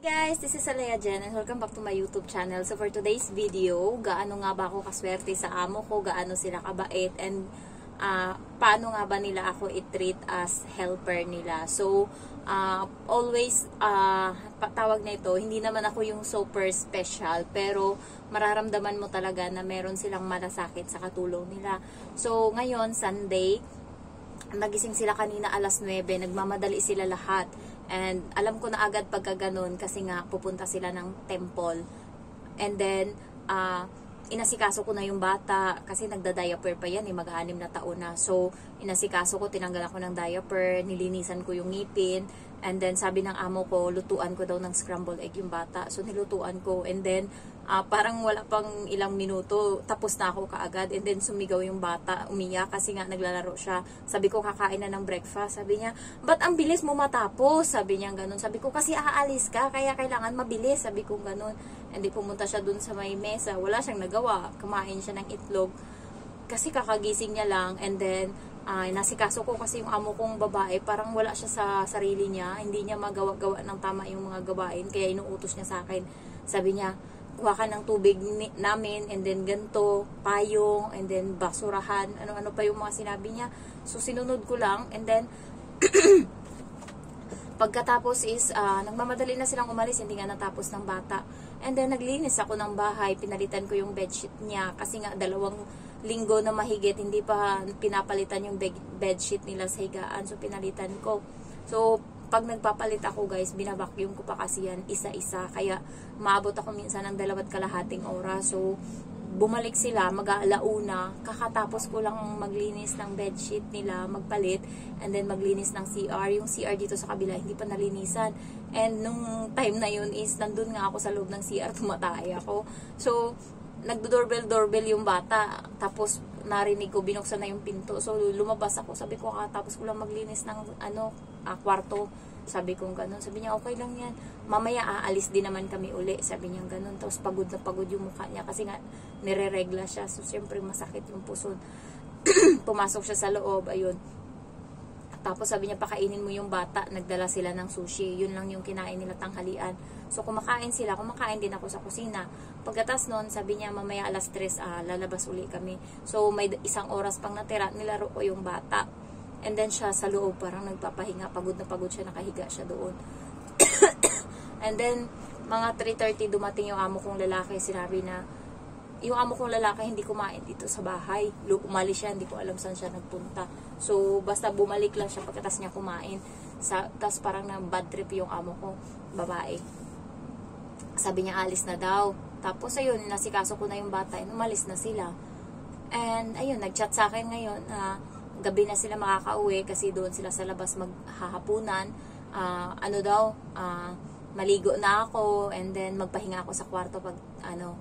Guys, this is Alea Jen and welcome back to my YouTube channel. So for today's video, gaano nga ba ako kaswerte sa amo ko, gaano sila kabait, and paano nga ba nila ako i-treat as helper nila. So always tawag na ito, hindi naman ako yung super special, pero mararamdaman mo talaga na meron silang malasakit sa katulong nila. So ngayon, Sunday, nagising sila kanina alas 9, nagmamadali sila lahat. And alam ko na agad pagka ganun kasi nga pupunta sila ng temple. And then, inasikaso ko na yung bata kasi nagda-diaper pa yan, mag-6 na taon na. So, inasikaso ko, tinanggal ako ng diaper, nilinisan ko yung ngipin. And then, sabi ng amo ko, lutuan ko daw ng scrambled egg yung bata. So, nilutuan ko. And then, parang wala pang ilang minuto, tapos na ako kaagad. And then, sumigaw yung bata, umiyak kasi nga naglalaro siya. Sabi ko, kakain na ng breakfast. Sabi niya, ba't ang bilis mo matapos? Sabi niya ganun. Sabi ko, kasi aalis ka, kaya kailangan mabilis. Sabi ko ganun. And then, pumunta siya dun sa may mesa. Wala siyang nagawa. Kumain siya ng itlog. Kasi kakagising niya lang. And then, nasikaso ko kasi yung amo kong babae, parang wala siya sa sarili niya, hindi niya magawa-gawa ng tama yung mga gawain, kaya inuutos niya sa akin. Sabi niya, kuha ka ng tubig namin, and then ganto, payong, and then basurahan, ano-ano pa yung mga sinabi niya. So sinunod ko lang, and then pagkatapos is nagmamadali na silang umalis, hindi nga natapos ng bata. And then naglinis ako ng bahay, pinalitan ko yung bedsheet niya kasi nga 2 linggo na mahigit, hindi pa pinapalitan yung bedsheet nila sa higaan. So, pinalitan ko. So, pag nagpapalit ako guys, binabacuum ko pa kasi yan isa-isa. Kaya, maabot ako minsan ng 2.5 oras. So, bumalik sila, mag-aalauna. Kakatapos ko lang maglinis ng bedsheet nila, magpalit, and then maglinis ng CR. Yung CR dito sa kabila, hindi pa nalinisan. And nung time na yun is, nandun nga ako sa loob ng CR, tumatay ako. So, nagdo-doorbell yung bata, tapos narinig ko, binuksan na yung pinto. So, lumabas ako. Sabi ko, tapos ko lang maglinis ng kwarto. Sabi ko ganun. Sabi niya, okay lang yan. Mamaya aalis din naman kami uli. Sabi niya ganun. Tapos pagod na pagod yung mukha niya kasi nga nire-regla siya. So, siyempre masakit yung puso. Pumasok siya sa loob. Ayun. Tapos sabi niya, pakainin mo yung bata. Nagdala sila ng sushi. Yun lang yung kinain nila tanghalian. So, kumakain sila. Kumakain din ako sa kusina. Pagkatas nun, sabi niya, mamaya alas 3, lalabas uli kami. So, may 1 oras pang natira. Nilaro ko yung bata. And then, siya sa loob, parang nagpapahinga. Pagod na pagod siya. Nakahiga siya doon. And then, mga 3:30, dumating yung amo kong lalaki. Sinabi na, yung amo kong lalaki hindi kumain dito sa bahay. Umalis siya, hindi ko alam saan siya nagpunta. So, basta bumalik lang siya pagkatas niya kumain. Tapos parang na bad trip yung amo ko, babae. Sabi niya, alis na daw. Tapos, ayun, nasikaso ko na yung bata, and umalis na sila. And, ayun, nag-chat sa akin ngayon, gabi na sila makakauwi kasi doon sila sa labas maghahapunan. Maligo na ako, and then magpahinga ako sa kwarto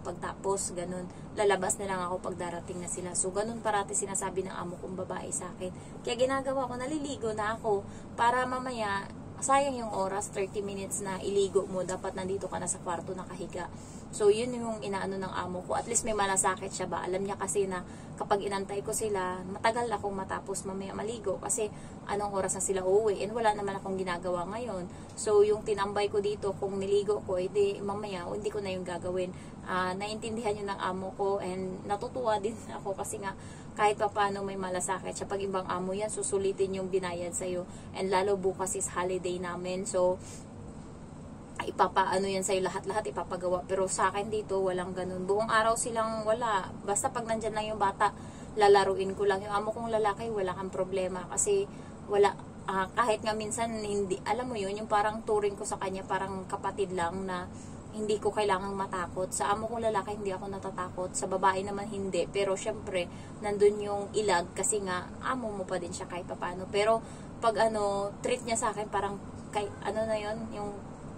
pagtapos, ganun. Lalabas na lang ako pag darating na sila. So, ganun parati sinasabi ng amo kong babae sa akin. Kaya ginagawa ko, naliligo na ako para mamaya, sayang yung oras, 30 minutes na iligo mo, dapat nandito ka na sa kwarto nakahiga. So, yun yung inaano ng amo ko. At least may malasakit siya ba? Alam niya kasi na kapag inantay ko sila, matagal akong matapos mamaya maligo kasi anong oras na sila uuwi. And wala naman akong ginagawa ngayon. So, yung tinambay ko dito, kung niligo ko, edi mamaya, hindi ko na yung gagawin. Naintindihan yun ng amo ko, and natutuwa din ako kasi nga kahit pa paano may malasakit siya. Pag ibang amo yan, susulitin yung binayad sa'yo. And lalo bukas is holiday namin. So, ipapaano yan sa'yo, lahat-lahat ipapagawa. Pero sa akin dito, walang ganun. Buong araw silang wala. Basta pag nandyan lang yung bata, lalaruin ko lang. Yung amo kong lalaki, wala kang problema. Kasi wala, kahit nga minsan, hindi, alam mo yun, yung parang turing ko sa kanya, parang kapatid lang na hindi ko kailangang matakot. Sa amo kong lalaki, hindi ako natatakot. Sa babae naman, hindi. Pero syempre, nandun yung ilag kasi nga, amo mo pa din siya kahit paano. Pero pag treat niya sa akin, parang, na yun, yung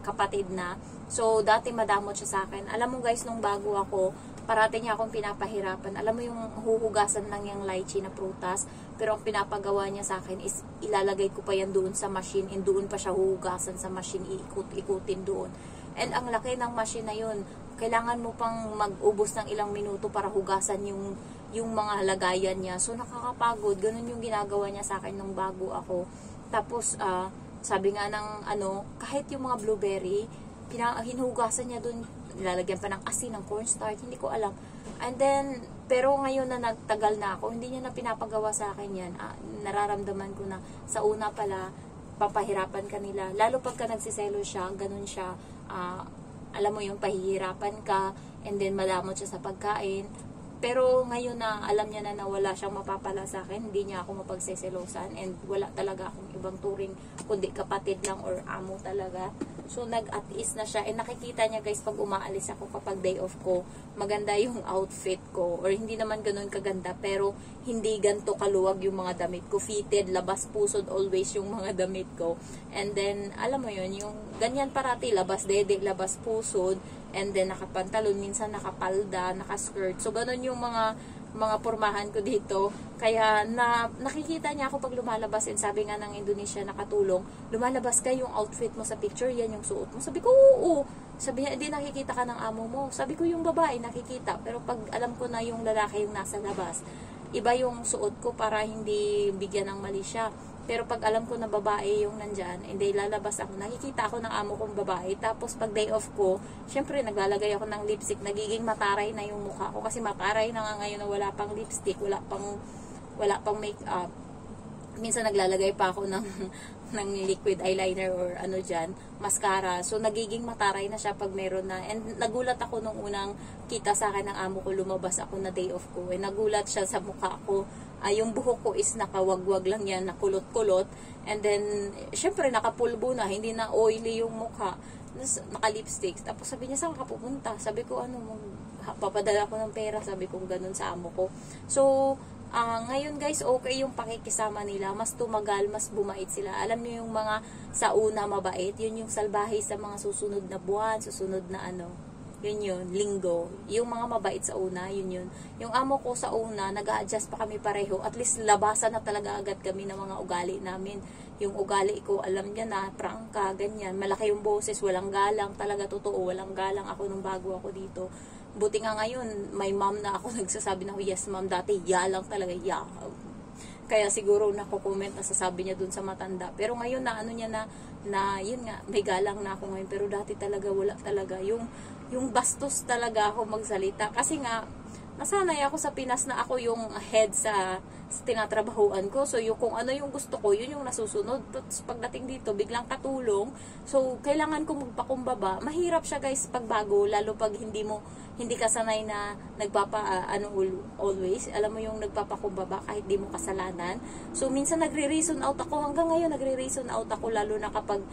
kapatid na. So, dati madamot siya sa akin. Alam mo guys, nung bago ako, parati niya akong pinapahirapan. Alam mo yung huhugasan lang yung lychee na prutas, pero ang pinapagawa niya sa akin is ilalagay ko pa yan doon sa machine, and doon pa siya huhugasan sa machine, iikot-ikutin doon. And ang laki ng machine na yun, kailangan mo pang mag-ubos ng ilang minuto para hugasan yung mga lagayan niya. So, nakakapagod. Ganun yung ginagawa niya sa akin nung bago ako. Tapos, sabi nga ng kahit yung mga blueberry, hinugasan niya dun, nilalagyan pa ng asin, ng cornstarch, hindi ko alam. And then, pero ngayon na nagtagal na ako, hindi niya na pinapagawa sa akin yan. Nararamdaman ko na sa una pala, papahirapan ka nila. Lalo pagka nagsiselo siya, ganun siya, alam mo yung pahihirapan ka, and then madamot siya sa pagkain. Pero ngayon na alam niya na wala siyang mapapala sa akin, hindi niya ako mapagseselosan, and wala talaga akong ibang turing kundi kapatid lang or amo talaga. So nag-at ease na siya, and nakikita niya guys pag umaalis ako kapag day off ko, maganda yung outfit ko, or hindi naman ganun kaganda, pero hindi ganto kaluwag yung mga damit ko, fitted, labas pusod always yung mga damit ko. And then alam mo yun, yung ganyan parati, labas dede, labas pusod, and then nakapantalon, minsan nakapalda, nakaskirt. So ganun yung mga pormahan ko dito. Kaya nakikita niya ako pag lumalabas, and sabi nga ng Indonesia nakatulong, lumalabas ka, yung outfit mo sa picture, yan yung suot mo. Sabi ko, oo. Sabi niya, hindi nakikita ka ng amo mo. Sabi ko, yung babae nakikita. Pero pag alam ko na yung lalaki yung nasa labas, iba yung suot ko para hindi bigyan ng mali siya. Pero pag alam ko na babae yung nandyan, hindi lalabas ako, nakikita ako ng amo kong babae. Tapos pag day off ko, syempre naglalagay ako ng lipstick, nagiging mataray na yung mukha ko. Kasi mataray na nga ngayon na wala pang lipstick, wala pang makeup. Minsan naglalagay pa ako ng liquid eyeliner or ano dyan, mascara. So nagiging mataray na siya pag meron na. And nagulat ako nung unang kita sa akin ng amo ko, lumabas ako na day off ko. Nagulat siya sa mukha ko. Yung buhok ko is nakawagwag lang yan, nakulot-kulot. And then, syempre, nakapulbo na, hindi na oily yung mukha. Naka-lipstick. Tapos sabi niya, saan ka pupunta? Sabi ko, papadala ko ng pera. Sabi ko, ganun sa amo ko. So, ngayon guys, okay yung pakikisama nila. Mas tumagal, mas bumait sila. Alam niyo yung mga sa una mabait, yun yung salbahe sa mga susunod na buwan, susunod na yun, linggo. Yung mga mabait sa una, yun. Yung amo ko sa una, nag-a-adjust pa kami pareho. At least labasan na talaga agad kami ng mga ugali namin. Yung ugali ko, alam niya na, prangka, ganyan. Malaki yung boses, walang galang. Talaga totoo, walang galang ako nung bago ako dito. Buti nga ngayon, may mom na ako nagsasabi na, yes ma'am, dati lang talaga, Kaya siguro nako-comment na sasabi niya dun sa matanda. Pero ngayon na niya na yun nga, may galang na ako ngayon. Pero dati talaga, wala talaga. Yung bastos talaga ako magsalita. Kasi nga, nasanay ako sa Pinas na ako yung head sa tinatrabahuan ko. So, kung ano yung gusto ko, yun yung nasusunod. Tapos, pagdating dito, biglang katulong. So, kailangan ko magpakumbaba. Mahirap siya guys pagbago, lalo pag hindi ka sanay na always. Alam mo yung nagpapakumbaba kahit di mo kasalanan. So, minsan nagre-reason out ako. Hanggang ngayon, nagre-reason out ako, lalo na kapag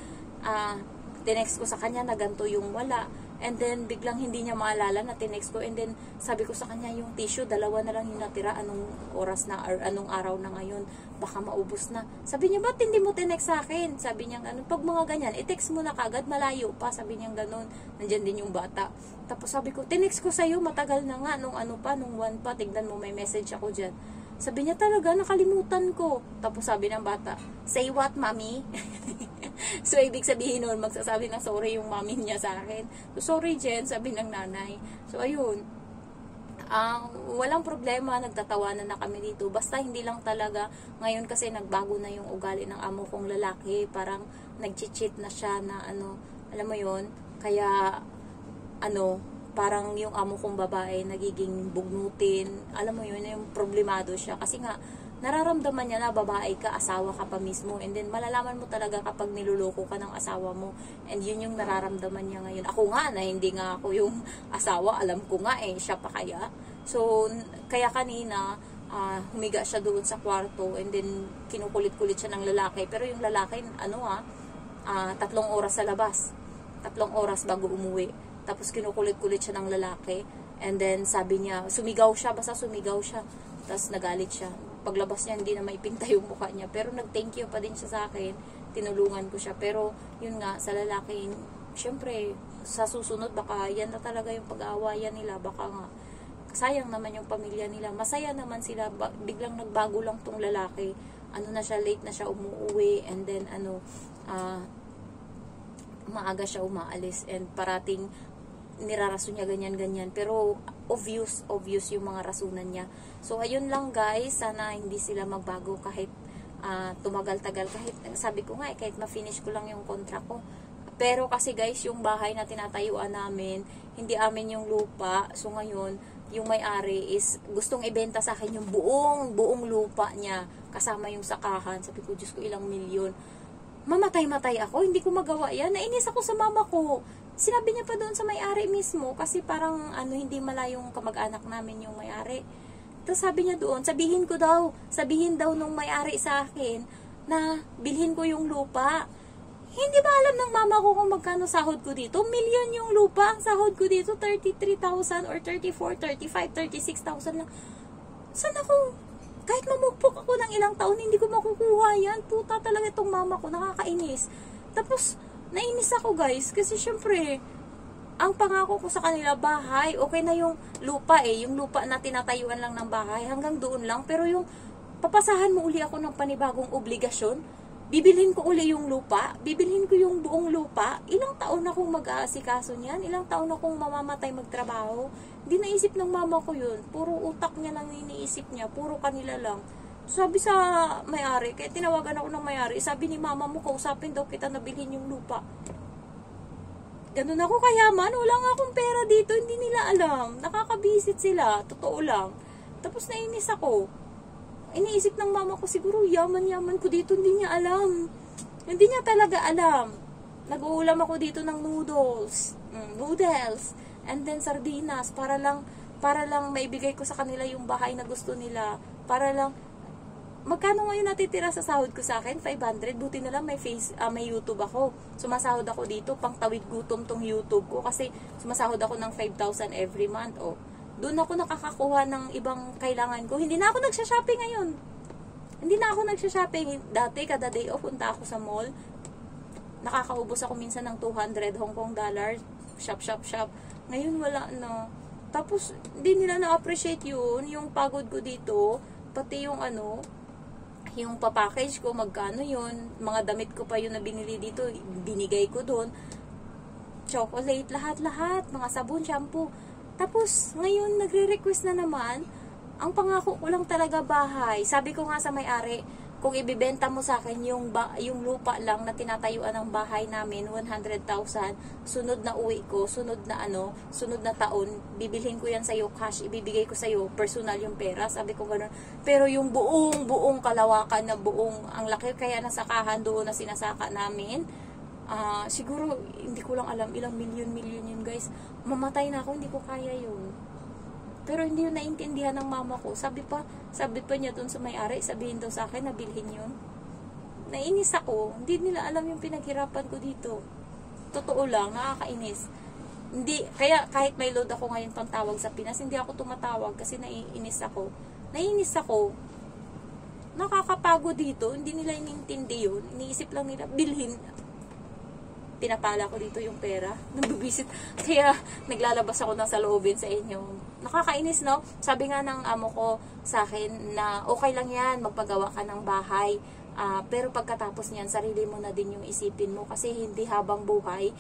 tinext ko sa kanya na ganito yung wala. And then, biglang hindi niya maalala na tinext ko. And then, sabi ko sa kanya, yung tissue, 2 na lang yung natira. Anong oras na, or anong araw na ngayon? Baka maubos na. Sabi niya, ba't hindi mo tinext sa akin? Sabi niya, pag mga ganyan, i-text mo na kagad, malayo pa. Sabi niya, ganun. Nandyan din yung bata. Tapos sabi ko, tinext ko sa'yo, matagal na nga. Nung 1 pa, tignan mo, may message ako dyan. Sabi niya, talaga, nakalimutan ko. Tapos sabi ng bata, say what, mommy? So, ibig sabihin nun, magsasabi ng sorry yung mami niya sa akin. So, sorry, Jen, sabi ng nanay. So, ayun. Walang problema, nagtatawanan na kami dito. Basta hindi lang talaga, ngayon kasi nagbago na yung ugali ng amo kong lalaki. Parang nag-cheat na siya na alam mo yun. Kaya, parang yung amo kong babae nagiging bugnutin. Alam mo yun, yung problemado siya. Kasi nga, nararamdaman niya na babae ka, asawa ka pa mismo. And then, malalaman mo talaga kapag niluloko ka ng asawa mo. And yun yung nararamdaman niya ngayon. Ako nga, na hindi nga ako yung asawa. Alam ko nga siya pa kaya. So, kaya kanina, humiga siya doon sa kwarto. And then, kinukulit-kulit siya ng lalaki. Pero yung lalaki, 3 oras sa labas. 3 oras bago umuwi. Tapos, kinukulit-kulit siya ng lalaki. And then, sabi niya, sumigaw siya. Basta sumigaw siya. Tapos, nagalit siya. Paglabas niya, hindi na maipinta yung mukha niya. Pero nag-thank you pa din siya sa akin. Tinulungan ko siya. Pero, yun nga, sa lalaki, syempre, sa susunod, baka yan na talaga yung pag-aawayan nila. Baka nga, sayang naman yung pamilya nila. Masaya naman sila. Biglang nagbago lang tong lalaki. Na siya, late na siya umuwi. And then, maaga siya umaalis. And parating, nirarason niya ganyan-ganyan. Pero, obvious yung mga rasunan niya. So, ayun lang guys. Sana hindi sila magbago kahit tumagal-tagal. Kahit, sabi ko nga, kahit ma-finish ko lang yung contract ko. Pero kasi guys, yung bahay na tinatayuan namin, hindi amin yung lupa. So ngayon, yung may-ari is gustong ibenta sa akin yung buong lupa niya. Kasama yung sakahan. Sabi ko, Diyos ko, ilang milyon. Mamatay-matay ako. Hindi ko magawa yan. Nainis ako sa mama ko. Sinabi niya pa doon sa may-ari mismo. Kasi parang hindi malayong kamag-anak namin yung may-ari. Tapos sabi niya doon, sabihin daw nung may-ari sa akin na bilhin ko yung lupa. Hindi ba alam ng mama ko kung magkano sahod ko dito? Milyon yung lupa. Ang sahod ko dito, 33,000 or 34, 35, 36,000 lang. Saan ako? Kahit mamugpok ako ng ilang taon, hindi ko makukuha yan. Puta talaga itong mama ko. Nakakainis. Tapos, nainis ako guys. Kasi syempre, ang pangako ko sa kanila, bahay. Okay na yung lupa Yung lupa na tinatayuan lang ng bahay. Hanggang doon lang. Pero yung papasahan mo uli ako ng panibagong obligasyon. Bibilhin ko uli yung lupa, bibilhin ko yung buong lupa, ilang taon akong mag-aasikaso niyan, ilang taon akong mamamatay magtrabaho. Hindi naisip ng mama ko yun, puro utak niya lang iniisip niya, puro kanila lang. Sabi sa may-ari, kaya tinawagan ako ng may-ari, sabi ni mama mo, kausapin daw kita na bilhin yung lupa. Ganun ako kayaman, wala nga akong pera dito, hindi nila alam, nakakabisit sila, totoo lang. Tapos nainis ako. Iniisip ng mama ko, siguro yaman-yaman ko dito, hindi niya alam. Hindi niya talaga alam. Nag-uulam ako dito ng noodles, and then sardinas, para lang maibigay ko sa kanila yung bahay na gusto nila. Para lang, magkano ngayon natitira sa sahod ko sa akin? 500, buti na lang may YouTube ako. Sumasahod ako dito, pang tawid gutom tong YouTube ko, kasi sumasahod ako ng 5,000 every month, doon ako nakakakuha ng ibang kailangan ko. Hindi na ako nagsha-shopping ngayon. Hindi na ako nagsha-shopping. Dati, kada day off, punta ako sa mall. Nakakaubos ako minsan ng 200 Hong Kong dollars. Shop. Ngayon, wala na. Tapos, hindi nila na-appreciate yun. Yung pagod ko dito, pati yung yung papackage ko, magkano yun. Mga damit ko pa yun na binili dito, binigay ko doon. Chocolate, lahat. Mga sabon, shampoo. Tapos, ngayon, nagre-request na naman, ang pangako ko lang talaga bahay. Sabi ko nga sa may-ari, kung ibibenta mo sa akin yung lupa lang na tinatayuan ng bahay namin, 100,000, sunod na uwi ko, sunod na taon, bibilhin ko yan sa'yo, cash, ibibigay ko sa'yo, personal yung pera, sabi ko gano'n. Pero yung buong kalawakan na ang laki kaya nasakahan doon na sinasaka namin, siguro, hindi ko lang alam, ilang milyon yun guys. Mamatay na ako, hindi ko kaya yun. Pero hindi yun naintindihan ng mama ko. Sabi pa niya dun sa may-ari, sabihin daw sa akin na bilhin yun. Nainis ako, hindi nila alam yung pinaghirapan ko dito. Totoo lang, nakakainis. Kaya kahit may load ako ngayon pang tawag sa Pinas, hindi ako tumatawag kasi naiinis ako. Nakakapagod dito, hindi nila inintindi yun. Iniisip lang nila, bilhin. Pinapala ko dito yung pera. Nabibisit. Kaya naglalabas ako ng saloobin sa inyo. Nakakainis, no? Sabi nga ng amo ko sa akin na okay lang yan, magpagawa ka ng bahay. Pero pagkatapos niyan, sarili mo na din yung isipin mo. Kasi hindi habang buhay,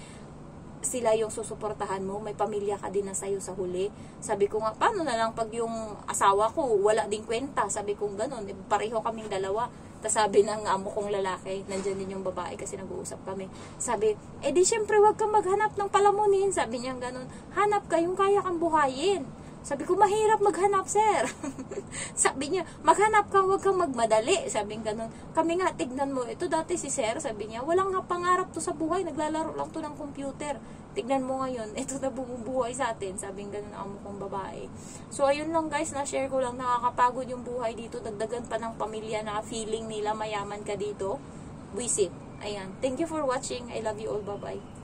sila yung susuportahan mo. May pamilya ka din na sa'yo sa huli. Sabi ko nga, paano na lang pag yung asawa ko, wala din kwenta. Sabi ko gano'n, pareho kaming dalawa. Tapos sabi ng amo kong lalaki, nandyan din yung babae kasi nag-uusap kami. Sabi, di syempre wag kang maghanap ng palamunin. Sabi niya gano'n, hanap ka yung kaya kang buhayin. Sabi ko, mahirap maghanap, sir. Sabi niya, maghanap kang, wag kang magmadali. Sabi nga gano'n, kami nga, tignan mo, ito dati si sir, sabi niya, walang nga pangarap to sa buhay, naglalaro lang to ng computer. Tignan mo ngayon, ito na bumubuhay sa atin. Sabi nga gano'n, amo kong babae. So, ayun lang guys, na-share ko lang, nakakapagod yung buhay dito, dagdagan pa ng pamilya na feeling nila mayaman ka dito. Buisit. Ayan. Thank you for watching. I love you all. Bye-bye.